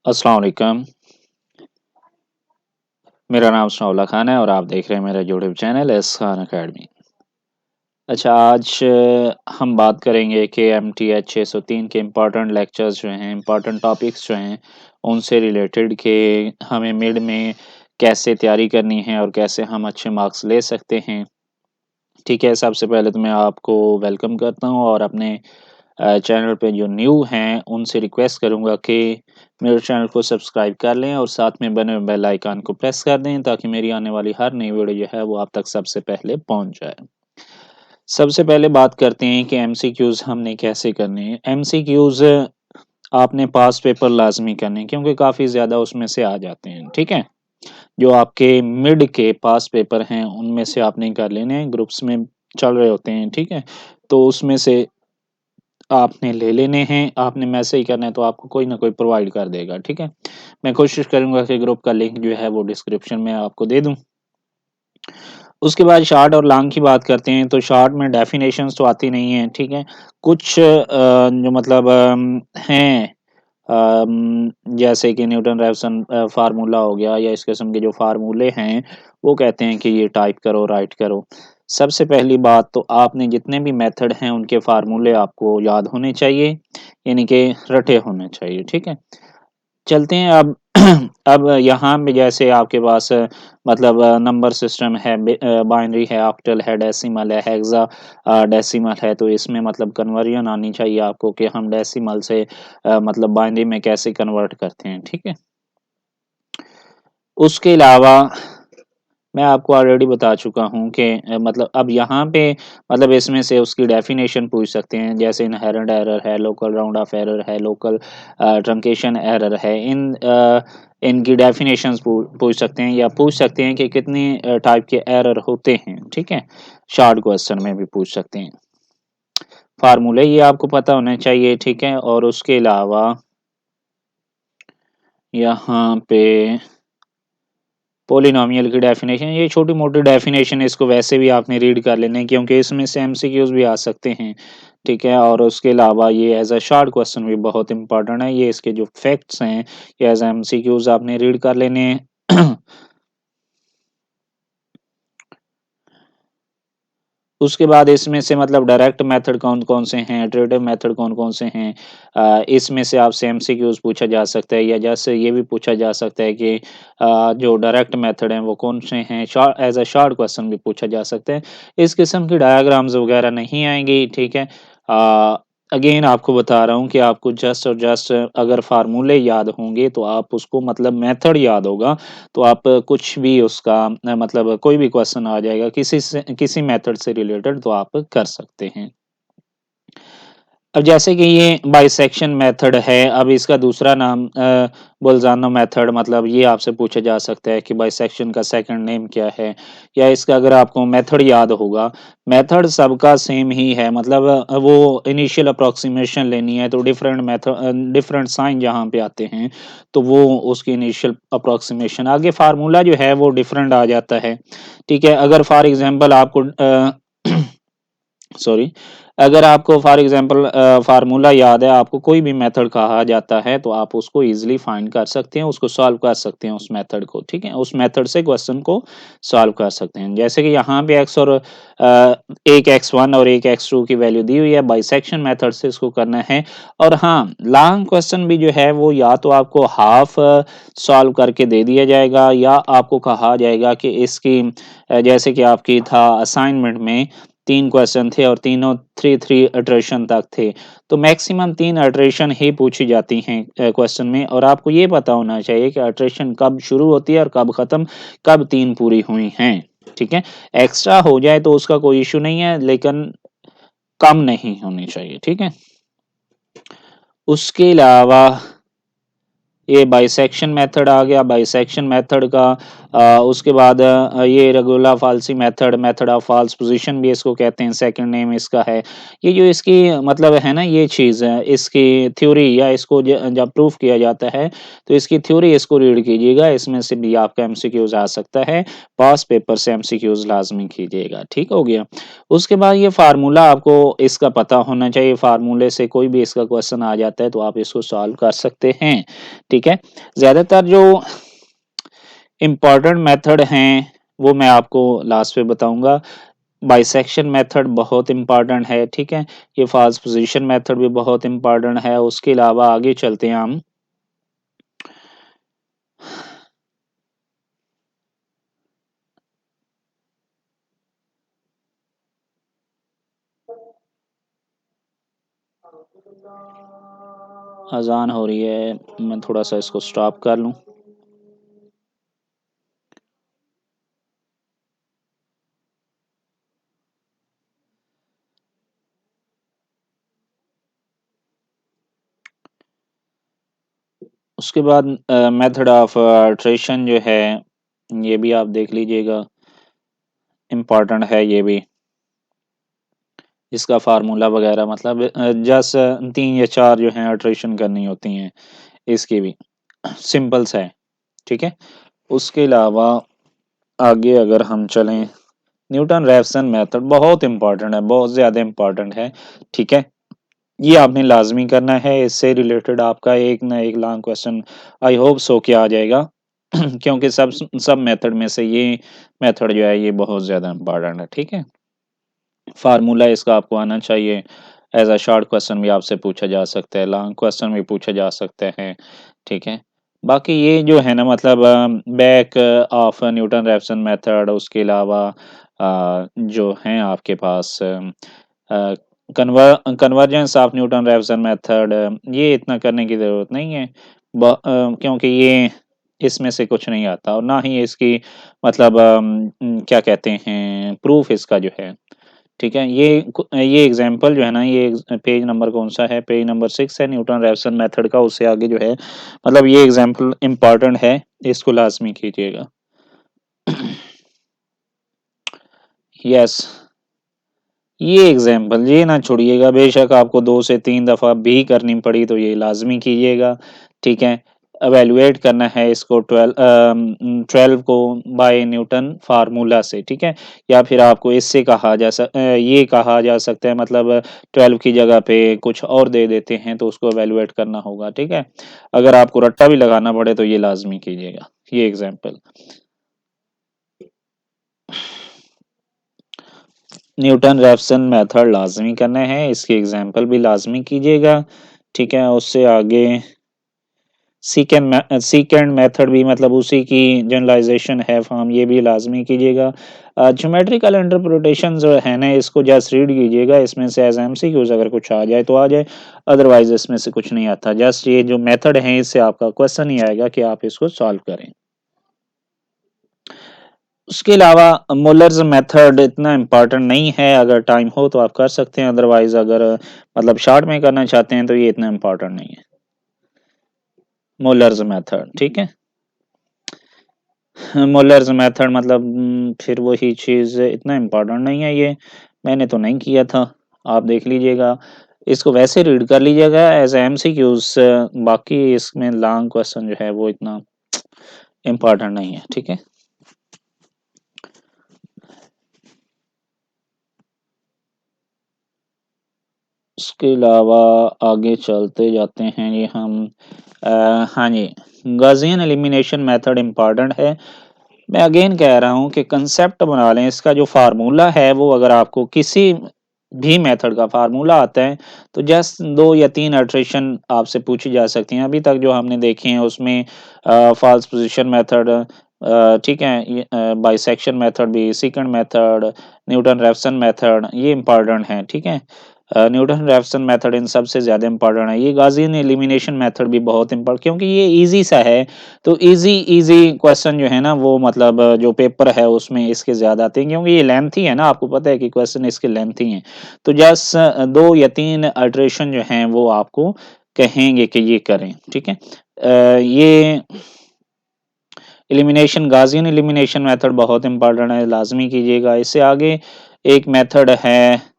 अस्सलाम वालेकुम। मेरा नाम सनाउल्लाह खान है और आप देख रहे हैं मेरा YouTube channel S Khan academy. अच्छा, आज हम बात करेंगे कि एमटीएच 603 के इम्पोर्टेंट लेक्चर्स जो हैं, इम्पोर्टेंट टॉपिक्स जो हैं, उनसे रिलेटेड कि हमें मिड में कैसे तैयारी करनी है और कैसे हम अच्छे मार्क्स ले सकते हैं। ठीक है, सबसे पहले तो मैं आपको वेलकम करता हूँ और अपने चैनल पे जो न्यू हैं उनसे रिक्वेस्ट करूँगा कि मेरे चैनल को सब्सक्राइब कर लें और साथ में बने हुए बेल आइकन को प्रेस कर दें ताकि मेरी आने वाली हर नई वीडियो जो है वो आप तक सबसे पहले पहुंच जाए। सबसे पहले बात करते हैं कि एमसीक्यूज़ हमने कैसे करने हैं। एमसीक्यूज़ आपने पास पेपर लाज़मी करने हैं क्योंकि काफ़ी ज़्यादा उसमें से आ जाते हैं, ठीक है? जो आपके मिड के पास पेपर हैं उनमें से आपने कर लेने हैं, ग्रुप्स में चल रहे होते हैं, ठीक है? तो उसमें से आपने ले लेने हैं, आपने मैसेज करना है तो आपको कोई ना कोई प्रोवाइड कर देगा, ठीक है? मैं कोशिश करूँगा कि ग्रुप का लिंक जो है वो डिस्क्रिप्शन में आपको दे दूँ। उसके बाद शॉर्ट और लॉन्ग की बात करते हैं, तो शॉर्ट में डेफिनेशंस तो आती नहीं हैं, ठीक है? कुछ जो मतलब हैं जैसे कि न्यूटन-रैफसन फ़ॉर्मूला हो गया या इस किस्म के जो फ़ॉर्मूले हैं, वो कहते हैं कि ये टाइप करो, राइट करो। सबसे पहली बात तो आपने जितने भी मेथड हैं, उनके फ़ॉर्मूले आपको याद होने चाहिए, यानी कि रटे होने चाहिए, ठीक है? चलते हैं अब अब यहाँ पे जैसे आपके पास मतलब नंबर सिस्टम है, बाइनरी है, ऑक्टल है, डेसिमल है, हेक्सा डेसिमल है, तो इसमें मतलब कन्वर्जन आनी चाहिए आपको कि हम डेसिमल से मतलब बाइनरी में कैसे कन्वर्ट करते हैं, ठीक है? उसके अलावा मैं आपको ऑलरेडी बता चुका हूँ कि मतलब अब यहाँ पे मतलब इसमें से उसकी डेफिनेशन पूछ सकते हैं, जैसे इन्हेरेंट एरर है, लोकल राउंड ऑफ एरर है, लोकल ट्रंकेशन एरर है। इनकी डेफिनेशंस पूछ सकते हैं या पूछ सकते हैं कि कितने टाइप के एरर होते हैं, ठीक है? शॉर्ट क्वेश्चन में भी पूछ सकते हैं। फार्मूले ये आपको पता होने चाहिए, ठीक है? और उसके अलावा यहाँ पे पॉलिनॉमियल की डेफिनेशन, ये छोटी-मोटी डेफिनेशन है, इसको वैसे भी आपने रीड कर लेना है क्योंकि इसमें से एमसीक्यूज़ भी आ सकते हैं, ठीक है? और उसके अलावा ये एज़ अ शॉर्ट क्वेश्चन भी बहुत इम्पोर्टेंट है, ये इसके जो फैक्ट्स हैं, ये एज़ एमसीक्यूज़ आपने रीड कर लेने हैं। उसके बाद इसमें से मतलब डायरेक्ट मेथड कौन-कौन से हैं, इटरेटिव मेथड कौन-कौन से हैं। इसमें से आपसे एमसीक्यूज़ पूछा जा सकता है या जैसे ये भी पूछा जा सकता है कि जो डायरेक्ट मेथड हैं वो कौन से हैं, एज़ अ शॉर्ट क्वेश्चन भी पूछा जा सकता है। इस किस्म की डायग्राम्स वगैरह नहीं आएँगी, ठीक है? अगेन आपको बता रहा हूँ कि आपको जस्ट और जस्ट अगर फ़ॉर्मूले याद होंगे तो आप उसको मतलब मेथड याद होगा तो आप कुछ भी उसका मतलब कोई भी क्वेश्चन आ जाएगा किसी मेथड से रिलेटेड तो आप कर सकते हैं। अब जैसे कि ये बाइसेक्शन मेथड है, अब इसका दूसरा नाम बोल्ज़ानो मेथड, मतलब ये आपसे पूछा जा सकता है कि बाइसेक्शन का सेकंड नेम क्या है? या इसका अगर आपको मेथड याद होगा, मेथड सबका सेम ही है, मतलब वो इनिशियल अप्रॉक्सिमेशन लेनी है तो डिफरेंट साइन जहाँ पे आते हैं, तो वो उसकी इनिशियल अप्रॉक्सिमेशन, आगे फ़ॉर्मूला जो है वो डिफरेंट आ जाता है, ठीक है? अगर फॉर एग्ज़ाम्पल आपको सॉरी, अगर आपको फॉर एग्ज़ाम्पल फ़ॉर्मूला याद है, आपको कोई भी मेथड कहा जाता है, तो आप उसको ईज़िली फाइंड कर सकते हैं, उसको सॉल्व कर सकते हैं उस मेथड को, ठीक है? उस मेथड से क्वेश्चन को सॉल्व कर सकते हैं। जैसे कि यहाँ पे x और एक x1 और एक x2 की वैल्यू दी हुई है, बाइसेक्शन मेथड से इसको करना है। और हाँ, लॉन्ग क्वेश्चन भी जो है वो या तो आपको हाफ सॉल्व करके दे दिया जाएगा या आपको कहा जाएगा कि इसकी जैसे कि आपकी था असाइनमेंट में 3 क्वेश्चन थे और तीनों 3-3 इटरेशन तक थे। तो मैक्सिमम 3 इटरेशन ही पूछी जाती हैं क्वेश्चन में, और आपको ये पता होना चाहिए कि इटरेशन कब शुरू होती है और कब खत्म, कब 3 पूरी हुई हैं, ठीक है? एक्स्ट्रा हो जाए तो उसका कोई इश्यू नहीं है, लेकिन कम नहीं होनी चाहिए, ठीक है? उसके अलावा ये बाइसेक्शन मेथड आ गया, बाइसेक्शन मेथड का उसके बाद ये regular falsi method, method of false position भी इसको कहते हैं, सेकंड नेम इसका है। ये जो इसकी मतलब है ना ये चीज़ है, इसकी थ्योरी या इसको जब प्रूफ किया जाता है, तो इसकी थ्योरी इसको रीड कीजिएगा, इसमें से भी आपका एमसीक्यूज़ आ सकता है, पास पेपर से एमसीक्यूज़ लाज़मी कीजिएगा, ठीक हो गया? उसके बाद ये फ़ॉर्मूला आपको इसका पता होना चाहिए, फ़ॉर्मूले से कोई भी इसका क्वेश्चन आ जाता है, तो आप इसको सॉल्व कर सकते हैं। ठीक है। ज़्यादातर जो इम्पोर्टेंट मेथड हैं वो मैं आपको लास्ट में बताऊंगा। बाइसेक्शन मेथड बहुत इम्पोर्टेंट है, ठीक है। ये फाल्स पोजीशन मेथड भी बहुत इम्पोर्टेंट है। उसके अलावा आगे चलते हैं हम। अजान हो रही है, मैं थोड़ा सा इसको स्टॉप कर लूं। उसके बाद मेथड ऑफ ट्रेशन जो है ये भी आप देख लीजिएगा, इम्पोर्टेंट है ये भी। इसका फार्मूला वगैरह मतलब जस्ट 3 या 4 जो है अल्ट्रेशन करनी होती हैं, इसकी भी सिंपल सा है, ठीक है। उसके अलावा आगे अगर हम चलें, न्यूटन रैफसन मेथड बहुत इंपॉर्टेंट है, बहुत ज़्यादा इंपॉर्टेंट है, ठीक है। ये आपने लाजमी करना है, इससे रिलेटेड आपका एक ना एक long question I hope so कि आ जाएगा क्योंकि सब मेथड में से ये मेथड जो है ये बहुत ज़्यादा इंपॉर्टेंट है, ठीक है। फार्मूला इसका आपको आना चाहिए। एज अ शॉर्ट क्वेश्चन भी आपसे पूछा जा सकता है, लॉन्ग क्वेश्चन भी पूछे जा सकते हैं, ठीक है। बाकी ये जो है ना मतलब back of Newton Raphson method, उसके अलावा जो हैं आपके पास convergence of Newton Raphson method, ये इतना करने की ज़रूरत नहीं है। क्योंकि ये इसमें से कुछ नहीं आता और ना ही इसकी मतलब क्या कहते हैं प्रूफ इसका जो है, ठीक है। ये एग्जांपल जो है ना, ये पेज नंबर कौन सा है, पेज नंबर 6 है न्यूटन रैफसन मेथड का। उससे आगे जो है मतलब ये एग्जांपल इम्पॉर्टेंट है, इसको लाजमी कीजिएगा। यस, ये एग्जांपल ये ना छोड़िएगा, बेशक आपको 2 से 3 दफ़ा भी करनी पड़ी तो ये लाजमी कीजिएगा, ठीक है। एवेलुएट करना है इसको 12 को बाय न्यूटन फार्मूला से, ठीक है। या फिर आपको इससे ये कहा जा सकता है मतलब 12 की जगह पे कुछ और दे देते हैं तो उसको एवेलुएट करना होगा, ठीक है। अगर आपको रट्टा भी लगाना पड़े तो ये लाजमी कीजिएगा, ये एग्जाम्पल। न्यूटन रैफसन मेथड लाजमी करना है, इसकी एग्जाम्पल भी लाजमी कीजिएगा, ठीक है। उससे आगे सीकेंड मेथड भी मतलब उसी की जनरलाइजेशन है फॉर्म, ये भी लाजमी कीजिएगा। ज्योमेट्रिकल इंटरप्रिटेशन जो है ना इसको जस्ट रीड कीजिएगा, इसमें से एज एमसीक्यूज अगर कुछ आ जाए तो आ जाए, अदरवाइज इसमें से कुछ नहीं आता। जस्ट ये जो मेथड है इससे आपका क्वेश्चन ही आएगा कि आप इसको सॉल्व करें। उसके अलावा मुलर्स मेथड इतना इम्पोर्टेंट नहीं है, अगर टाइम हो तो आप कर सकते हैं, अदरवाइज अगर मतलब शॉर्ट में करना चाहते हैं तो ये इतना इम्पोर्टेंट नहीं है, मुलर्स मेथड, ठीक है। मुलर्स मेथड मतलब फिर वही चीज़ इतना इम्पोर्टेंट नहीं है ये, मैंने तो नहीं किया था, आप देख लीजिएगा, इसको वैसे रीड कर लीजिएगा एज एमसीक्यूज। बाकी इसमें लॉन्ग क्वेश्चन जो है वो इतना इम्पोर्टेंट नहीं है, ठीक है। उसके अलावा आगे चलते जाते हैं ये हम। हाँ जी, गॉसियन एलिमिनेशन मेथड इम्पॉर्टेंट है। मैं अगेन कह रहा हूँ कि कंसेप्ट बना लें, इसका जो फार्मूला है वो अगर आपको किसी भी मेथड का फार्मूला आता है तो जस्ट 2 या 3 अल्ट्रेशन आपसे पूछी जा सकती हैं। अभी तक जो हमने देखे हैं उसमें फॉल्स पोजीशन मेथड, ठीक है, बाइसेक्शन मेथड भी, second method, Newton Raphson method, ये इंपॉर्टेंट है, ठीक है। न्यूटन रेफसन मेथड इन सबसे ज़्यादा इंपॉर्टेंट है। ये गॉसियन एलिमिनेशन मेथड भी बहुत इंपॉर्टेंट क्योंकि ये इजी सा है, तो इजी इजी क्वेश्चन जो है ना वो मतलब जो पेपर है उसमें इसके ज़्यादा आते हैं क्योंकि ये लेंथी है ना, आपको पता है कि क्वेश्चन इसके लेंथी हैं। तो जस्ट 2 या 3 अल्ट्रेशन जो हैं वो आपको कहेंगे कि ये करें, ठीक है। ये एलिमिनेशन गॉसियन एलिमिनेशन मेथड बहुत इंपॉर्टेंट है, लाजमी कीजिएगा। इससे आगे एक मेथड है,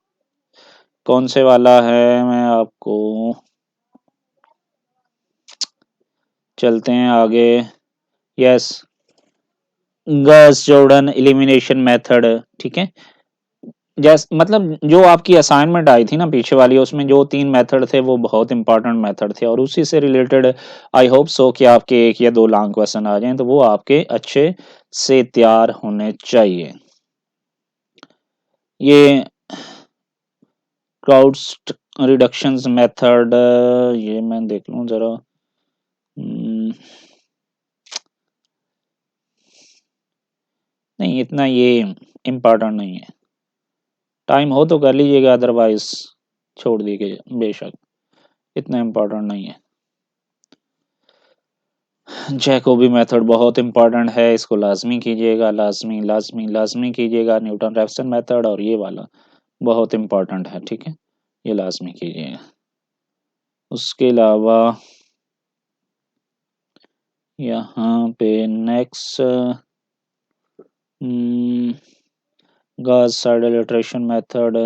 कौन से वाला है, मैं आपको चलते हैं आगे। Yes, Gauss Jordan elimination method, ठीक है। जैस मतलब जो आपकी असाइनमेंट आई थी ना पीछे वाली, उसमें जो 3 मेथड थे वो बहुत इंपॉर्टेंट मेथड थे और उसी से रिलेटेड आई होप सो कि आपके 1 या 2 लॉन्ग क्वेश्चन आ जाएँ, तो वो आपके अच्छे से तैयार होने चाहिए। ये क्राउड रिडक्शंस मेथड, ये मैं देख लूँ ज़रा। नहीं, इतना ये इम्पोर्टेंट नहीं है। टाइम हो तो कर लीजिएगा, अदरवाइज़ छोड़ दीजिए बेशक, इतना इम्पोर्टेंट नहीं है। जैकोबी मेथड बहुत इम्पोर्टेंट है, इसको लाज़मी कीजिएगा, लाज़मी, लाज़मी, लाज़मी कीजिएगा। न्यूटन रैप्सन मेथड और ये वाला बहुत इम्पोर्टेंट है, ठीक है? ये लाज़मी कीजिएगा। उसके अलावा यहाँ पे नेक्स्ट गॉस साइडल इटरेशन मेथड,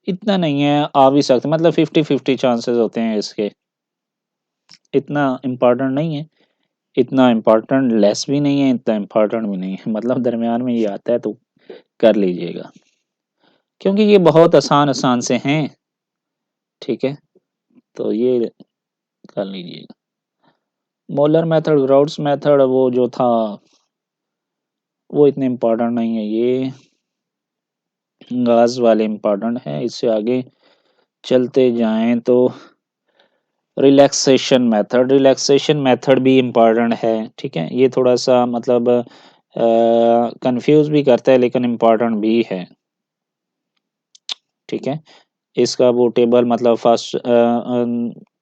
इतना नहीं है, आ भी सकता, मतलब 50-50 चांसेस होते हैं इसके, इतना इम्पोर्टेंट नहीं है। इतना इम्पोर्टेंट लेस भी नहीं है, इतना इम्पोर्टेंट भी नहीं है, मतलब दरमियान में ये आता है, तो कर लीजिएगा क्योंकि ये बहुत आसान आसान से हैं, ठीक है? तो ये कर लीजिएगा। मोलर मेथड, ग्राउड्स मेथड वो जो था वो इतने इम्पोर्टेंट नहीं है, ये गाज वाले इम्पोर्टेंट है। इससे आगे चलते जाएं तो रिलैक्सेशन मेथड भी इम्पोर्टेंट है, ठीक है? ये थोड़ा सा मतलब कंफ्यूज भी करता है लेकिन इम्पोर्टेंट भी है, ठीक है? इसका वो टेबल मतलब फर्स्ट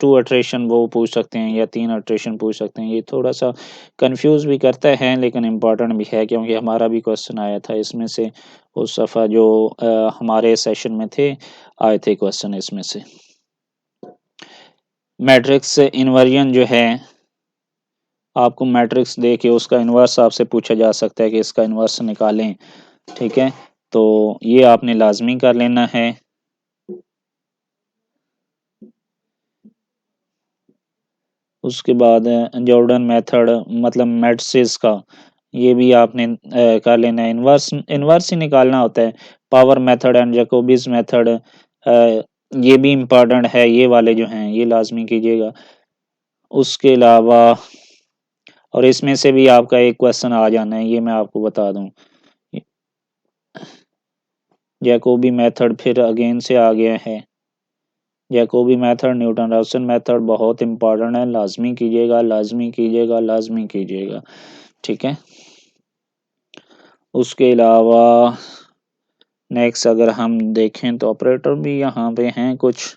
2 अट्रेशन वो पूछ सकते हैं या 3 अट्रेशन पूछ सकते हैं। ये थोड़ा-सा कन्फ्यूज़ भी करता है लेकिन इम्पोर्टेंट भी है क्योंकि हमारा भी क्वेश्चन आया था इसमें से, उस दफ़ा जो हमारे सेशन में थे, आए थे क्वेश्चन इसमें से। मैट्रिक्स इन्वर्जन जो है, आपको मैट्रिक्स दे के उसका इन्वर्स आपसे पूछा जा सकता है कि इसका इन्वर्स निकालें, ठीक है? तो ये आपने लाज़मी कर लेना है। उसके बाद जॉर्डन मेथड मतलब मैट्रिसेस का, ये भी आपने कर लेना है। इन्वर्स इन्वर्स ही निकालना होता है। पावर मेथड एंड जैकोबीज मेथड, ये भी इम्पोर्टेंट है, ये वाले जो हैं ये लाज़मी कीजिएगा। उसके अलावा और इसमें से भी आपका एक क्वेश्चन आ जाना है, ये मैं आपको बता दूँ। जैकोबी मेथड फिर अगेन से आ गया है। Jacobi method, Newton Raphson method बहुत इम्पोर्टेंट है, लाज़मी कीजिएगा, लाज़मी कीजिएगा, लाज़मी कीजिएगा, ठीक है? उसके अलावा नेक्स्ट अगर हम देखें तो ऑपरेटर भी यहाँ पे हैं कुछ,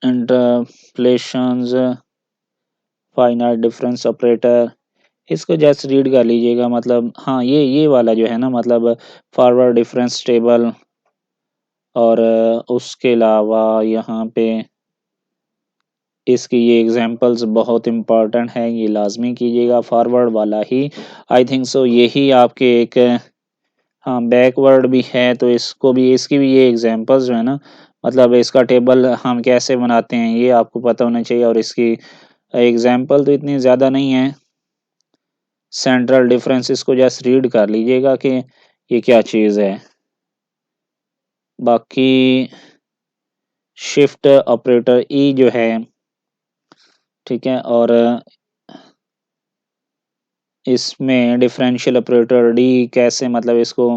इंटरपोलेशंस, फाइनाइट डिफरेंस ऑपरेटर, इसको जस्ट रीड कर लीजिएगा। मतलब हाँ, ये वाला जो है ना, मतलब फॉरवर्ड डिफरेंस टेबल और उसके अलावा यहाँ पे इसकी ये एग्जांपल्स बहुत इम्पोर्टेंट है, ये लाज़मी कीजिएगा। फॉरवर्ड वाला ही आई थिंक सो यही आपके एक, हाँ, बैकवर्ड भी है तो इसको भी, इसकी भी ये एग्जांपल्स जो है ना, मतलब इसका टेबल हम कैसे बनाते हैं ये आपको पता होना चाहिए और इसकी एग्जांपल तो इतनी ज़्यादा नहीं है। सेंट्रल डिफरेंस, इसको जस्ट रीड कर लीजिएगा कि ये क्या चीज़ है। बाकी शिफ्ट ऑपरेटर ई जो है, ठीक है? और इसमें डिफरेंशियल ऑपरेटर डी कैसे, मतलब इसको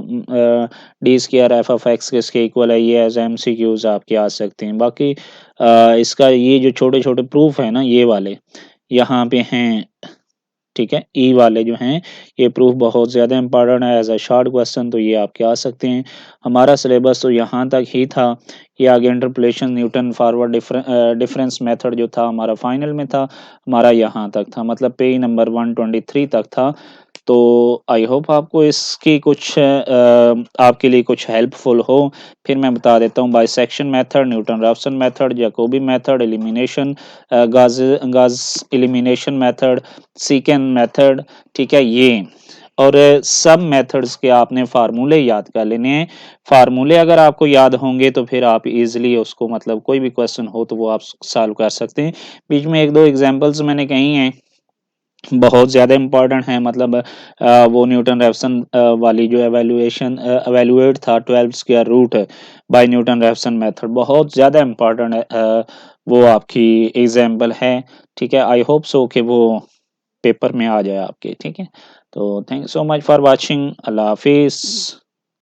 D square F of x किसके इक्वल है, ये एज एमसीक्यूज आपके आ सकते हैं। बाकी इसका ये जो छोटे छोटे प्रूफ है ना, ये वाले यहाँ पे हैं, ठीक है? ई वाले जो हैं ये प्रूफ बहुत ज़्यादा इंपॉर्टेंट है, एज अ शॉर्ट क्वेश्चन तो ये आपके आ सकते हैं। हमारा सिलेबस तो यहाँ तक ही था, ये आगे interpolation Newton forward difference method जो था हमारा फाइनल में था, हमारा यहाँ तक था, मतलब पेज नंबर 123 तक था। तो आई होप आपको इसकी कुछ आपके लिए कुछ हेल्पफुल हो। फिर मैं बता देता हूँ, bisection method, Newton Raphson method, Jacobi method, elimination, गाज गाज एलिमिनेशन मेथड, सीकेंड मेथड, ठीक है? ये और सब मेथड्स के आपने फार्मूले याद कर लेने हैं। फार्मूले अगर आपको याद होंगे तो फिर आप इजीली उसको मतलब कोई भी क्वेश्चन हो तो वो आप सॉल्व कर सकते हैं। बीच में 1-2 एग्जांपल्स मैंने कही हैं, बहुत ज़्यादा इम्पोर्टेंट है, मतलब वो न्यूटन रेफसन वाली जो एवेल्युएट था 12 square root by Newton Raphson method, बहुत ज़्यादा इम्पोर्टेंट है। वो आपकी एग्जाम्पल है, ठीक है। आई होप सो कि वो पेपर में आ जाए आपके, ठीक है। तो thank you so much for watching. Allah हाफिज़।